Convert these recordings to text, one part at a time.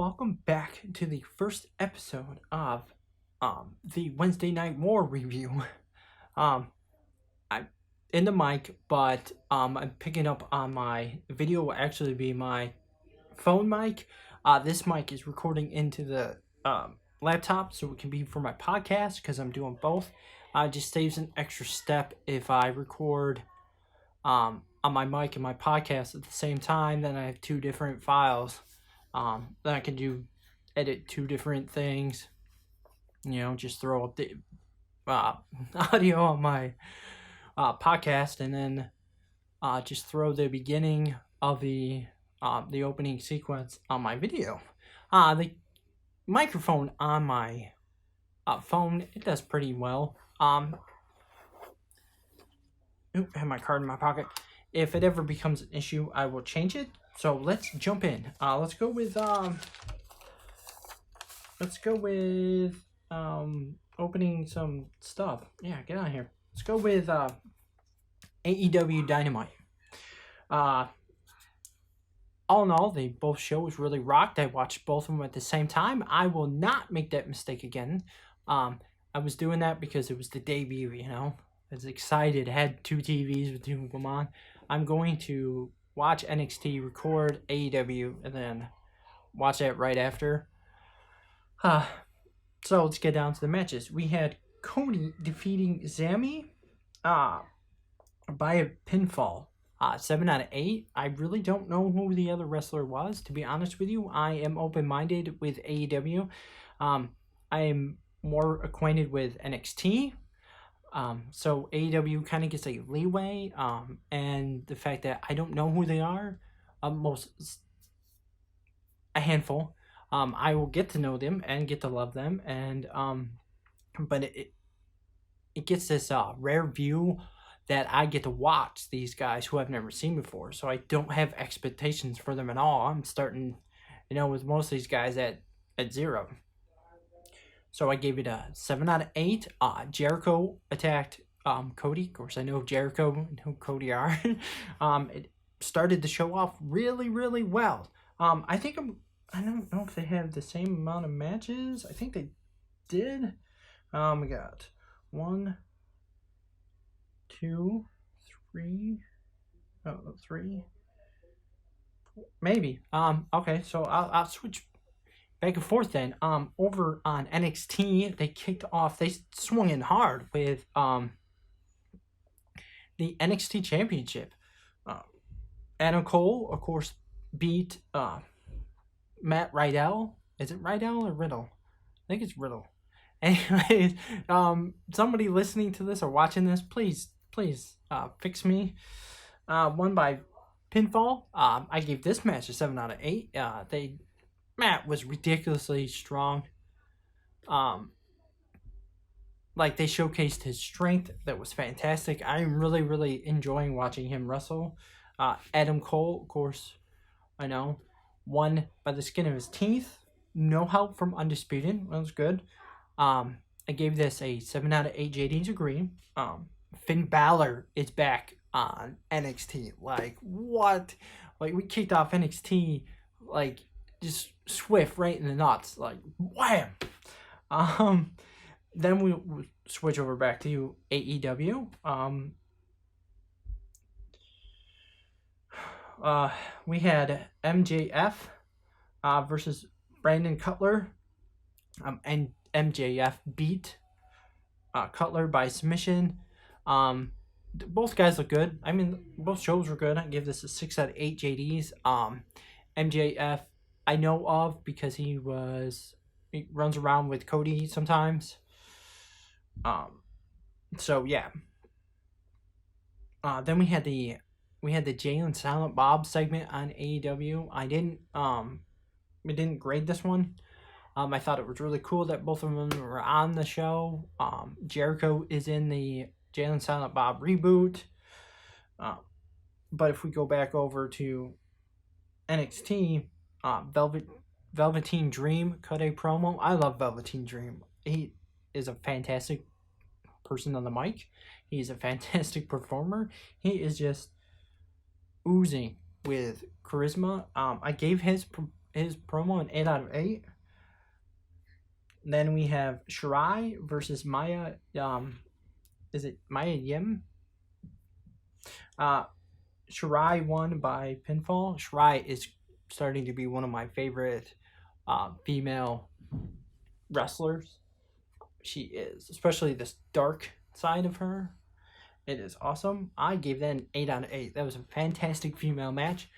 welcome back to the first episode of the Wednesday Night War review. I'm in the mic, but I'm picking up on my video will actually be my phone mic. This mic is recording into the laptop, so it can be for my podcast because I'm doing both. It just saves an extra step if I record on my mic and my podcast at the same time. Then I have two different files. Then I can edit two different things. Just throw up the audio on my podcast, and then just throw the beginning of the opening sequence on my video. The microphone on my phone, it does pretty well. I have my card in my pocket. If it ever becomes an issue, I will change it. So let's jump in. Let's go with opening some stuff. Yeah, get on here. Let's go with AEW Dynamite. All in all, both shows really rocked. I watched both of them at the same time. I will not make that mistake again. I was doing that because it was the debut, I was excited. I had two TVs with two of them on. I'm going to watch NXT, record AEW, and then watch that right after. So let's get down to the matches. We had Cody defeating Zami by a pinfall. 7 out of 8. I really don't know who the other wrestler was, to be honest with you. I am open-minded with AEW. I am more acquainted with NXT. So AEW kind of gets a leeway, and the fact that I don't know who they are, a handful. I will get to know them and get to love them, and but it gets this rare view that I get to watch these guys who I've never seen before. So I don't have expectations for them at all. I'm starting, with most of these guys at 0. So I gave it a 7 out of 8. Jericho attacked Cody. Of course, I know Jericho and who Cody are. It started the show off really, really well. I don't know if they have the same amount of matches. I think they did. We got 1, 2, 3. 3. Maybe. Okay, so I'll switch back and forth then. Over on NXT, they kicked off. They swung in hard with the NXT Championship. Adam Cole, of course, beat Matt Riddle. Is it Riddle or Riddle? I think it's Riddle. Anyways, somebody listening to this or watching this, please fix me. Won by pinfall. I gave this match a 7 out of 8. Matt was ridiculously strong. They showcased his strength. That was fantastic. I'm really, really enjoying watching him wrestle. Adam Cole, of course, I know, won by the skin of his teeth. No help from Undisputed. That was good. I gave this a 7 out of 8 JD'sWrestling. Finn Balor is back on NXT. What? We kicked off NXT, just swift right in the nuts. Wham! Then we'll switch over back to AEW. We had MJF versus Brandon Cutler. And MJF beat Cutler by submission. Both guys look good. I mean, both shows were good. I give this a 6 out of 8 JDs. MJF I know of because he runs around with Cody sometimes. So yeah. Then we had the Jay and Silent Bob segment on AEW. I didn't grade this one. I thought it was really cool that both of them were on the show. Jericho is in the Jay and Silent Bob reboot. But if we go back over to NXT, Velveteen Dream cut a promo. I love Velveteen Dream. He is a fantastic person on the mic. He's a fantastic performer. He is just oozing with charisma. I gave his his promo an 8 out of 8. Then we have Shirai versus Maya. Is it Maya Yim? Shirai won by pinfall. Shirai is starting to be one of my favorite female wrestlers. She is, especially this dark side of her. It is awesome. I gave that an 8 out of 8. That was a fantastic female match.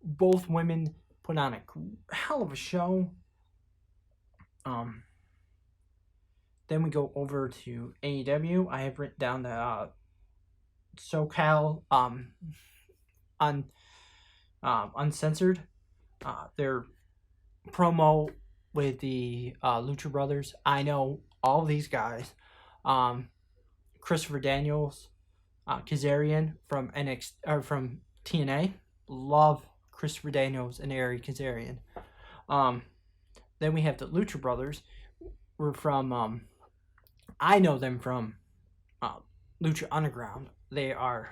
Both women put on a hell of a show. Then we go over to AEW. I have written down the SoCal uncensored. Their promo with the Lucha Brothers. I know all these guys. Christopher Daniels, Kazarian from NXT or from TNA. Love Christopher Daniels and Ari Kazarian. Then we have the Lucha Brothers. We're from I know them from Lucha Underground. They are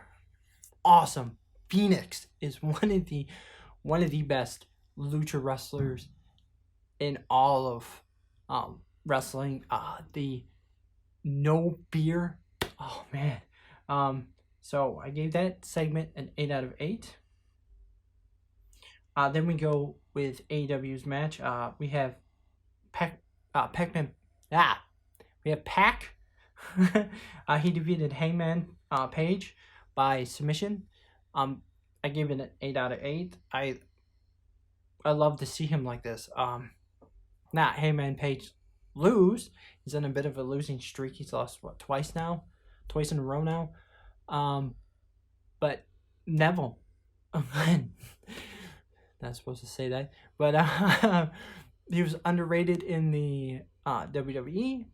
awesome. Phoenix is one of the best lucha wrestlers in all of wrestling. The no beer. Oh man. So I gave that segment an 8 out of 8. Then we go with AEW's match. We have Pac-Man. We have Pac. He defeated Hangman Page by submission. I gave it an 8 out of 8. I love to see him like this. Not Hangman Page lose. He's on a bit of a losing streak. He's lost twice in a row now. But Neville, not supposed to say that, but he was underrated in the WWE.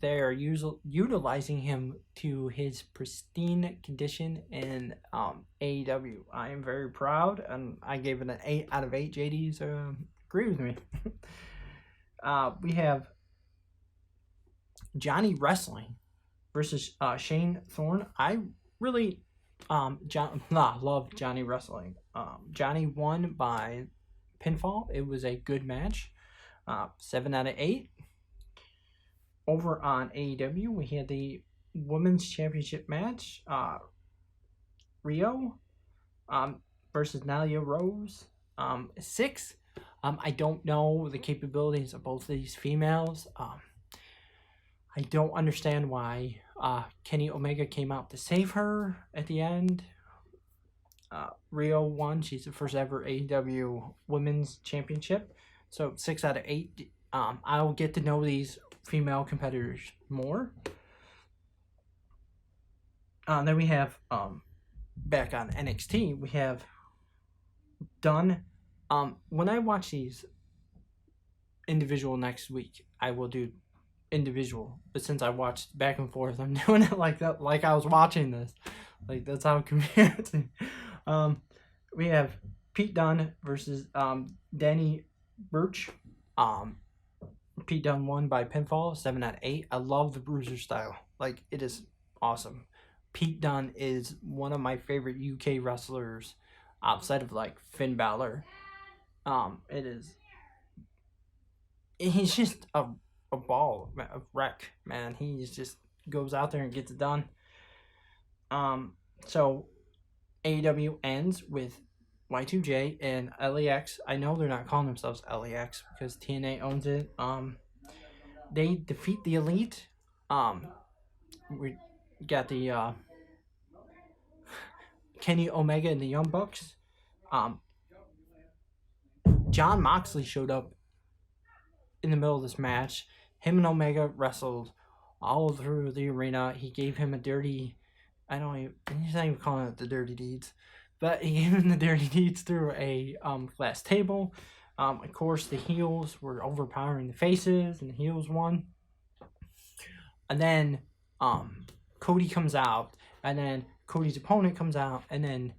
They are utilizing him to his pristine condition in AEW. I am very proud, and I gave it an 8 out of 8. JD's agree with me. We have JD'sWrestling versus Shane Thorne. I really love JD'sWrestling. Johnny won by pinfall. It was a good match. 7 out of 8. Over on AEW, we had the Women's Championship match. Rio versus Nyla Rose. 6. I don't know the capabilities of both of these females. I don't understand why Kenny Omega came out to save her at the end. Rio won. She's the first ever AEW Women's Championship. So 6 out of 8. I'll get to know these female competitors more. Then we have back on NXT, we have Dunn. When I watch these individual next week, I will do individual. But since I watched back and forth, I'm doing it like that, like I was watching this. Like that's how I'm communicating. We have Pete Dunne versus Danny Burch. Pete Dunne won by pinfall, 7 out of 8. I love the bruiser style. Like, it is awesome. Pete Dunne is one of my favorite UK wrestlers outside of, like, Finn Balor. He's just a ball, a wreck, man. He just goes out there and gets it done. So, AEW ends with Y2J and LAX. I know they're not calling themselves LAX because TNA owns it. They defeat the Elite. We got the Kenny Omega and the Young Bucks. John Moxley showed up in the middle of this match. Him and Omega wrestled all through the arena. He gave him a dirty... he's not even calling it the dirty deeds. But he gave him the dirty deeds through a glass table. Of course, the heels were overpowering the faces, and the heels won. And then Cody comes out, and then Cody's opponent comes out, and then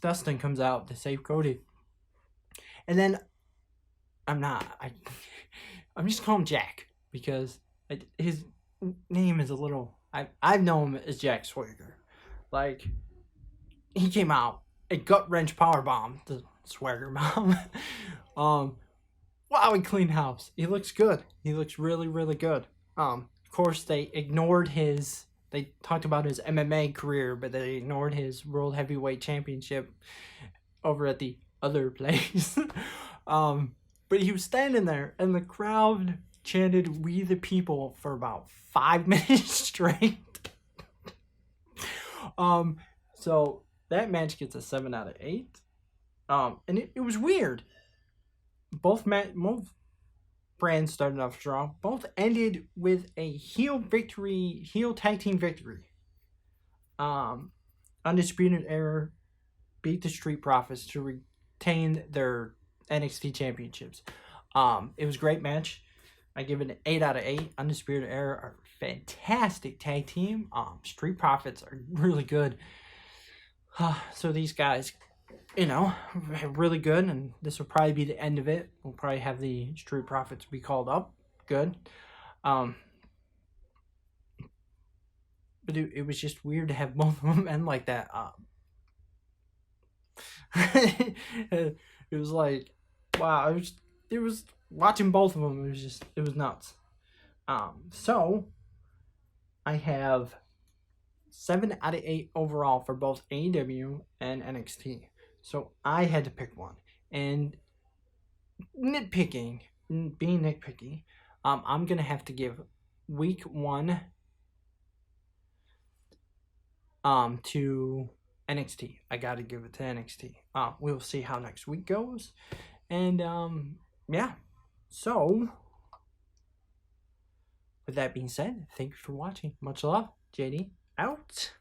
Dustin comes out to save Cody. And then I'm just calling him Jack because his name is a little... I've known him as Jack Swagger. Like, he came out a gut wrench power bomb, the Swagger bomb. Wow, he cleaned house. He looks good. He looks really, really good. Of course, they ignored his. They talked about his MMA career, but they ignored his World Heavyweight Championship over at the other place. But he was standing there, and the crowd chanted "We the People" for about 5 minutes straight. So that match gets a 7 out of 8. And it was weird. Both brands started off strong. Both ended with a heel tag team victory. Undisputed Era beat the Street Profits to retain their NXT championships. It was a great match. I give it an 8 out of 8. Undisputed Era are a fantastic tag team. Street Profits are really good. So these guys, really good, and this will probably be the end of it. We'll probably have the Street Profits be called up. Good. But it was just weird to have both of them end like that. It was like, wow, it was watching both of them. It was nuts. So I have 7 out of 8 overall for both AEW and NXT. So I had to pick one. And being nitpicky, I'm going to have to give week 1 to NXT. I got to give it to NXT. We'll see how next week goes. And yeah. So with that being said, thank you for watching. Much love. JD out.